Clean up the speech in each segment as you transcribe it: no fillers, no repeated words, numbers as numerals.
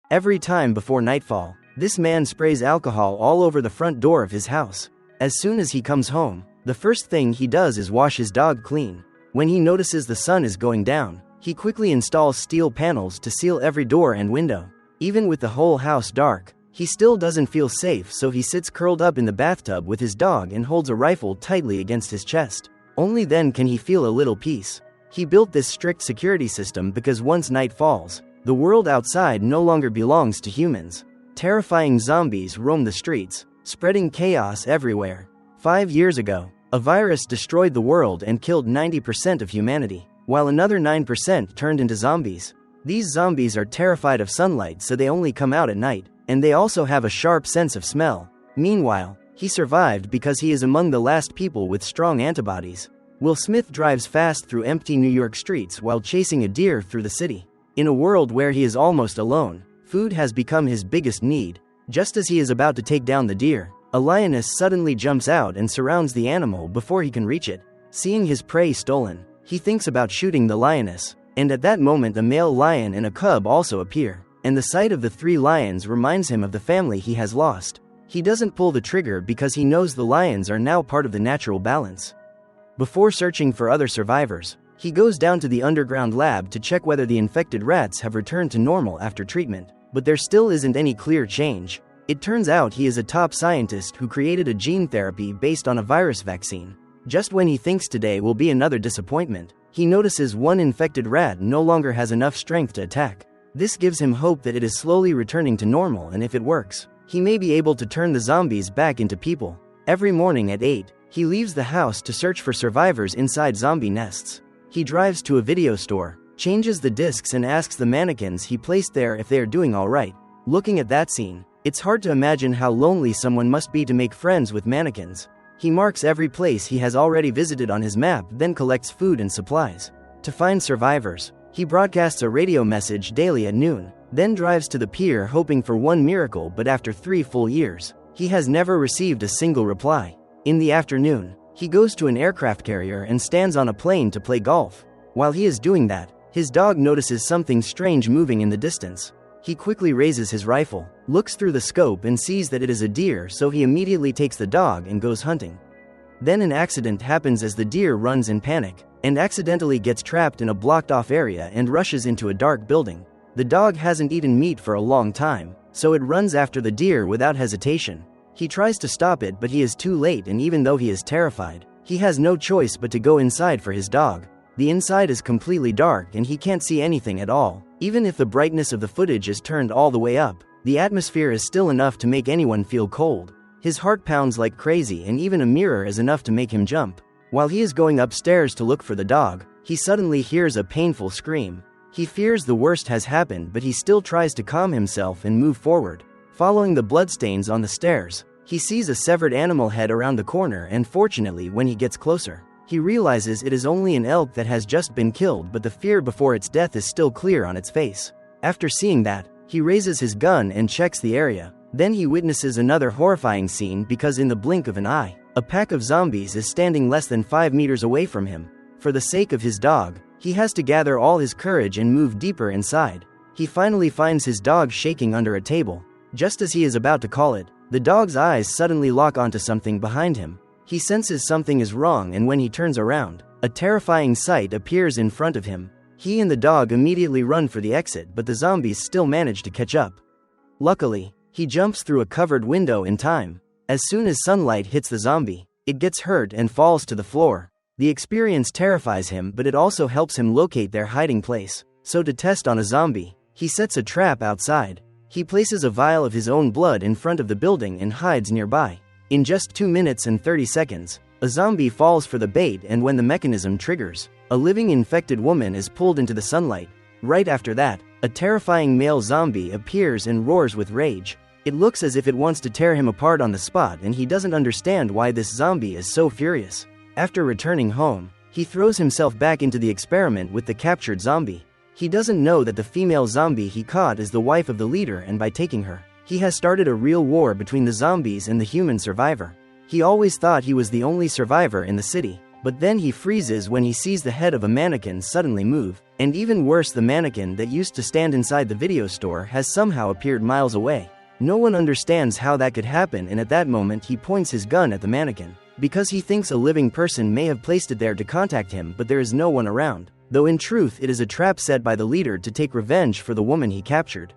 Every time before nightfall, this man sprays alcohol all over the front door of his house. As soon as he comes home, the first thing he does is wash his dog clean. When he notices the sun is going down, he quickly installs steel panels to seal every door and window. Even with the whole house dark, he still doesn't feel safe, so he sits curled up in the bathtub with his dog and holds a rifle tightly against his chest. Only then can he feel a little peace. He built this strict security system because once night falls, the world outside no longer belongs to humans. Terrifying zombies roam the streets, spreading chaos everywhere. 5 years ago, a virus destroyed the world and killed 90% of humanity, while another 9% turned into zombies. These zombies are terrified of sunlight, so they only come out at night, and they also have a sharp sense of smell. Meanwhile, he survived because he is among the last people with strong antibodies. Will Smith drives fast through empty New York streets while chasing a deer through the city. In a world where he is almost alone, food has become his biggest need. Just as he is about to take down the deer, a lioness suddenly jumps out and surrounds the animal before he can reach it. Seeing his prey stolen, he thinks about shooting the lioness, and at that moment a male lion and a cub also appear, and the sight of the 3 lions reminds him of the family he has lost. He doesn't pull the trigger because he knows the lions are now part of the natural balance. Before searching for other survivors, he goes down to the underground lab to check whether the infected rats have returned to normal after treatment, but there still isn't any clear change. It turns out he is a top scientist who created a gene therapy based on a virus vaccine. Just when he thinks today will be another disappointment, he notices one infected rat no longer has enough strength to attack. This gives him hope that it is slowly returning to normal, and if it works, he may be able to turn the zombies back into people. Every morning at 8, he leaves the house to search for survivors inside zombie nests. He drives to a video store, changes the discs and asks the mannequins he placed there if they are doing alright. Looking at that scene, it's hard to imagine how lonely someone must be to make friends with mannequins. He marks every place he has already visited on his map, then collects food and supplies. To find survivors, he broadcasts a radio message daily at noon, then drives to the pier hoping for one miracle, but after 3 full years, he has never received a single reply. In the afternoon, he goes to an aircraft carrier and stands on a plane to play golf. While he is doing that, his dog notices something strange moving in the distance. He quickly raises his rifle, looks through the scope and sees that it is a deer, so he immediately takes the dog and goes hunting. Then an accident happens as the deer runs in panic, and accidentally gets trapped in a blocked-off area and rushes into a dark building. The dog hasn't eaten meat for a long time, so it runs after the deer without hesitation. He tries to stop it, but he is too late, and even though he is terrified, he has no choice but to go inside for his dog. The inside is completely dark and he can't see anything at all. Even if the brightness of the footage is turned all the way up, the atmosphere is still enough to make anyone feel cold. His heart pounds like crazy, and even a mirror is enough to make him jump. While he is going upstairs to look for the dog, he suddenly hears a painful scream. He fears the worst has happened, but he still tries to calm himself and move forward. Following the bloodstains on the stairs, he sees a severed animal head around the corner, and fortunately when he gets closer, he realizes it is only an elk that has just been killed, but the fear before its death is still clear on its face. After seeing that, he raises his gun and checks the area. Then he witnesses another horrifying scene because in the blink of an eye, a pack of zombies is standing less than 5 meters away from him. For the sake of his dog, he has to gather all his courage and move deeper inside. He finally finds his dog shaking under a table. Just as he is about to call it, the dog's eyes suddenly lock onto something behind him. He senses something is wrong, and when he turns around, a terrifying sight appears in front of him. He and the dog immediately run for the exit, but the zombies still manage to catch up. Luckily, he jumps through a covered window in time. As soon as sunlight hits the zombie, it gets hurt and falls to the floor. The experience terrifies him, but it also helps him locate their hiding place. So to test on a zombie, he sets a trap outside. He places a vial of his own blood in front of the building and hides nearby. In just 2 minutes and 30 seconds, a zombie falls for the bait, and when the mechanism triggers, a living infected woman is pulled into the sunlight. Right after that, a terrifying male zombie appears and roars with rage. It looks as if it wants to tear him apart on the spot, and he doesn't understand why this zombie is so furious. After returning home, he throws himself back into the experiment with the captured zombie. He doesn't know that the female zombie he caught is the wife of the leader, and by taking her, he has started a real war between the zombies and the human survivor. He always thought he was the only survivor in the city. But then he freezes when he sees the head of a mannequin suddenly move, and even worse, the mannequin that used to stand inside the video store has somehow appeared miles away. No one understands how that could happen, and at that moment he points his gun at the mannequin, because he thinks a living person may have placed it there to contact him, but there is no one around, though in truth it is a trap set by the leader to take revenge for the woman he captured.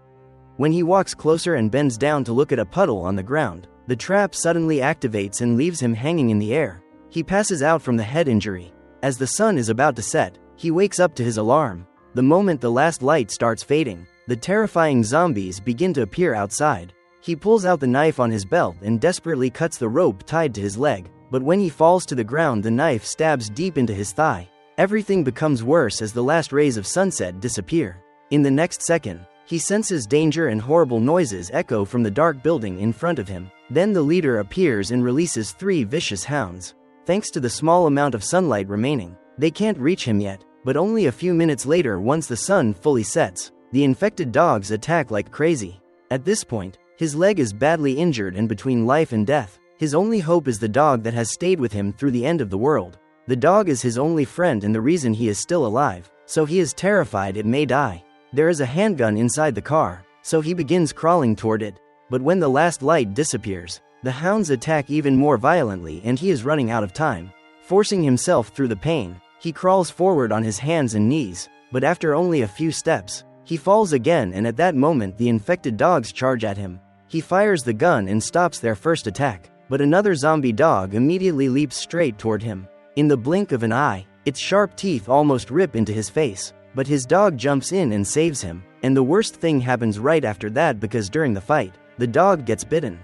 When he walks closer and bends down to look at a puddle on the ground, the trap suddenly activates and leaves him hanging in the air. He passes out from the head injury. As the sun is about to set, he wakes up to his alarm. The moment the last light starts fading, the terrifying zombies begin to appear outside. He pulls out the knife on his belt and desperately cuts the rope tied to his leg, but when he falls to the ground, the knife stabs deep into his thigh. Everything becomes worse as the last rays of sunset disappear. In the next second, he senses danger and horrible noises echo from the dark building in front of him. Then the leader appears and releases 3 vicious hounds. Thanks to the small amount of sunlight remaining, they can't reach him yet, but only a few minutes later, once the sun fully sets, the infected dogs attack like crazy. At this point, his leg is badly injured and between life and death. His only hope is the dog that has stayed with him through the end of the world. The dog is his only friend and the reason he is still alive, so he is terrified it may die. There is a handgun inside the car, so he begins crawling toward it. But when the last light disappears, the hounds attack even more violently and he is running out of time. Forcing himself through the pain, he crawls forward on his hands and knees, but after only a few steps, he falls again, and at that moment the infected dogs charge at him. He fires the gun and stops their first attack, but another zombie dog immediately leaps straight toward him. In the blink of an eye, its sharp teeth almost rip into his face, but his dog jumps in and saves him, and the worst thing happens right after that, because during the fight, the dog gets bitten.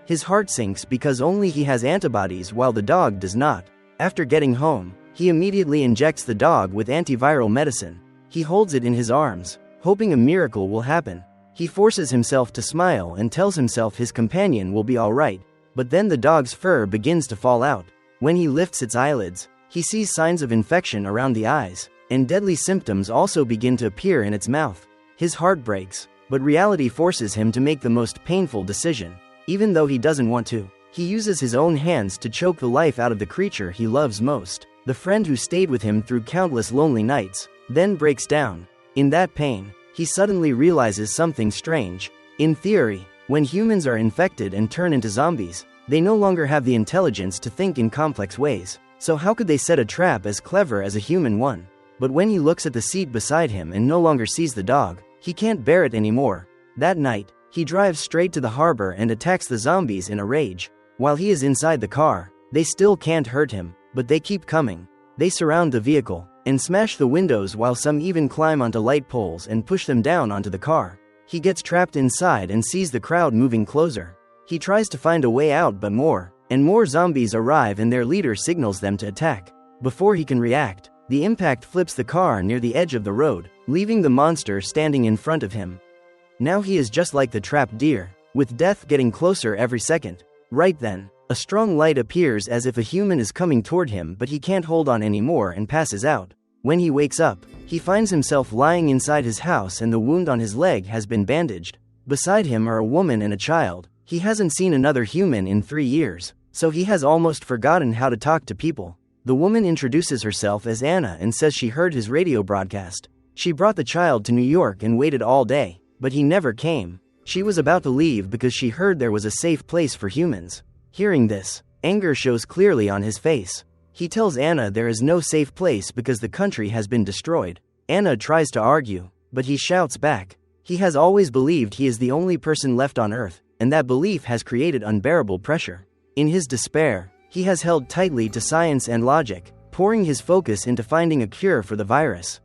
His heart sinks because only he has antibodies while the dog does not. After getting home, he immediately injects the dog with antiviral medicine. He holds it in his arms, hoping a miracle will happen. He forces himself to smile and tells himself his companion will be alright, but then the dog's fur begins to fall out. When he lifts its eyelids, he sees signs of infection around the eyes, and deadly symptoms also begin to appear in its mouth. His heart breaks, but reality forces him to make the most painful decision. Even though he doesn't want to, he uses his own hands to choke the life out of the creature he loves most, the friend who stayed with him through countless lonely nights, then breaks down. In that pain, he suddenly realizes something strange. In theory, when humans are infected and turn into zombies, they no longer have the intelligence to think in complex ways, so how could they set a trap as clever as a human one? But when he looks at the seat beside him and no longer sees the dog, he can't bear it anymore. That night, he drives straight to the harbor and attacks the zombies in a rage. While he is inside the car, they still can't hurt him, but they keep coming. They surround the vehicle and smash the windows, while some even climb onto light poles and push them down onto the car. He gets trapped inside and sees the crowd moving closer. He tries to find a way out, but more and more zombies arrive and their leader signals them to attack. Before he can react, the impact flips the car near the edge of the road, leaving the monster standing in front of him. Now he is just like the trapped deer, with death getting closer every second. Right then, a strong light appears as if a human is coming toward him, but he can't hold on anymore and passes out. When he wakes up, he finds himself lying inside his house and the wound on his leg has been bandaged. Beside him are a woman and a child. He hasn't seen another human in 3 years, so he has almost forgotten how to talk to people. The woman introduces herself as Anna and says she heard his radio broadcast. She brought the child to New York and waited all day, but he never came. She was about to leave because she heard there was a safe place for humans. Hearing this, anger shows clearly on his face. He tells Anna there is no safe place because the country has been destroyed. Anna tries to argue, but he shouts back. He has always believed he is the only person left on Earth, and that belief has created unbearable pressure. In his despair, he has held tightly to science and logic, pouring his focus into finding a cure for the virus.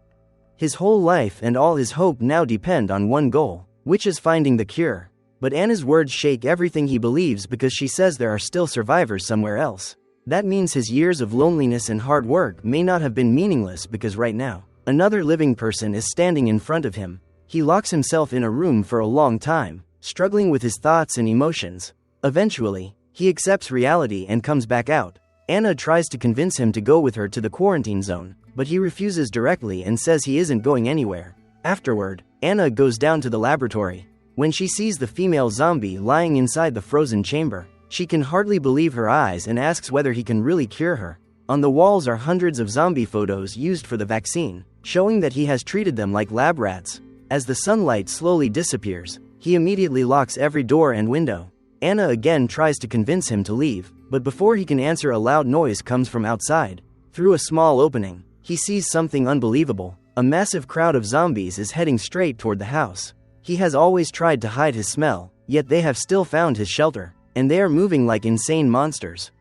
His whole life and all his hope now depend on one goal, which is finding the cure. But Anna's words shake everything he believes because she says there are still survivors somewhere else. That means his years of loneliness and hard work may not have been meaningless because right now, another living person is standing in front of him. He locks himself in a room for a long time, struggling with his thoughts and emotions. Eventually, he accepts reality and comes back out. Anna tries to convince him to go with her to the quarantine zone, but he refuses directly and says he isn't going anywhere. Afterward, Anna goes down to the laboratory. When she sees the female zombie lying inside the frozen chamber, she can hardly believe her eyes and asks whether he can really cure her. On the walls are hundreds of zombie photos used for the vaccine, showing that he has treated them like lab rats. As the sunlight slowly disappears, he immediately locks every door and window. Anna again tries to convince him to leave, but before he can answer, a loud noise comes from outside. Through a small opening, he sees something unbelievable. A massive crowd of zombies is heading straight toward the house. He has always tried to hide his smell, yet they have still found his shelter, and they are moving like insane monsters.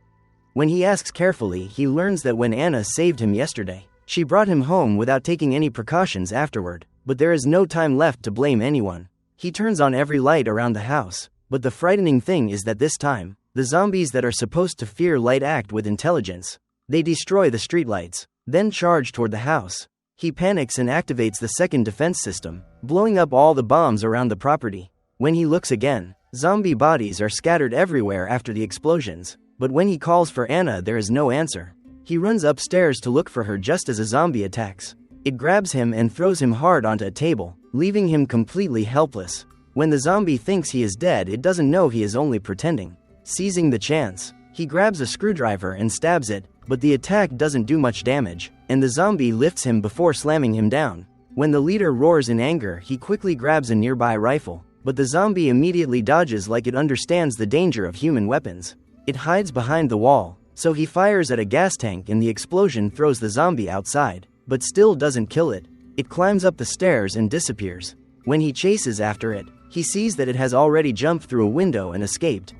When he asks carefully, he learns that when Anna saved him yesterday, she brought him home without taking any precautions afterward, but there is no time left to blame anyone. He turns on every light around the house, but the frightening thing is that this time, the zombies that are supposed to fear light act with intelligence. They destroy the streetlights, then charge toward the house. He panics and activates the second defense system, blowing up all the bombs around the property. When he looks again, zombie bodies are scattered everywhere after the explosions, but when he calls for Anna, there is no answer. He runs upstairs to look for her just as a zombie attacks. It grabs him and throws him hard onto a table, leaving him completely helpless. When the zombie thinks he is dead, it doesn't know he is only pretending. Seizing the chance, he grabs a screwdriver and stabs it, but the attack doesn't do much damage, and the zombie lifts him before slamming him down. When the leader roars in anger, he quickly grabs a nearby rifle, but the zombie immediately dodges like it understands the danger of human weapons. It hides behind the wall, so he fires at a gas tank and the explosion throws the zombie outside, but still doesn't kill it. It climbs up the stairs and disappears. When he chases after it, he sees that it has already jumped through a window and escaped.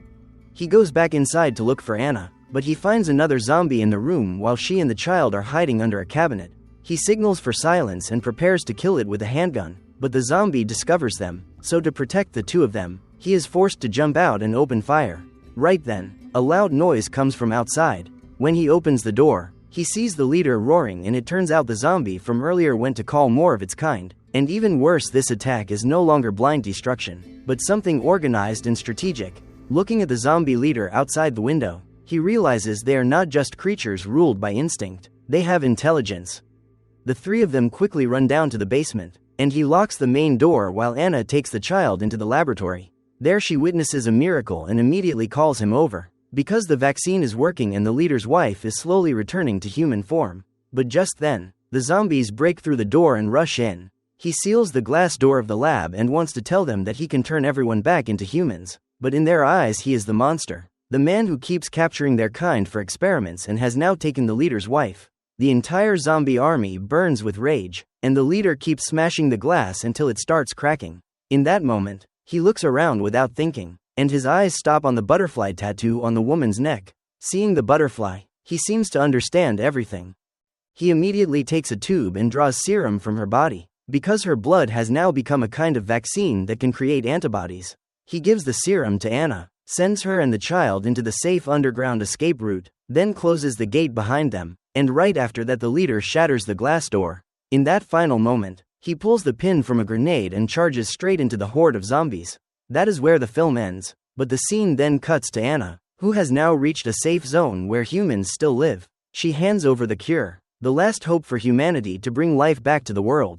He goes back inside to look for Anna, but he finds another zombie in the room while she and the child are hiding under a cabinet. He signals for silence and prepares to kill it with a handgun, but the zombie discovers them, so to protect the two of them, he is forced to jump out and open fire. Right then, a loud noise comes from outside. When he opens the door, he sees the leader roaring, and it turns out the zombie from earlier went to call more of its kind. And even worse, this attack is no longer blind destruction, but something organized and strategic. Looking at the zombie leader outside the window, he realizes they are not just creatures ruled by instinct, they have intelligence. The three of them quickly run down to the basement, and he locks the main door while Anna takes the child into the laboratory. There she witnesses a miracle and immediately calls him over, because the vaccine is working and the leader's wife is slowly returning to human form. But just then, the zombies break through the door and rush in. He seals the glass door of the lab and wants to tell them that he can turn everyone back into humans, but in their eyes he is the monster, the man who keeps capturing their kind for experiments and has now taken the leader's wife. The entire zombie army burns with rage, and the leader keeps smashing the glass until it starts cracking. In that moment, he looks around without thinking, and his eyes stop on the butterfly tattoo on the woman's neck. Seeing the butterfly, he seems to understand everything. He immediately takes a tube and draws serum from her body, because her blood has now become a kind of vaccine that can create antibodies. He gives the serum to Anna, sends her and the child into the safe underground escape route, then closes the gate behind them, and right after that the leader shatters the glass door. In that final moment, he pulls the pin from a grenade and charges straight into the horde of zombies. That is where the film ends, but the scene then cuts to Anna, who has now reached a safe zone where humans still live. She hands over the cure, the last hope for humanity to bring life back to the world.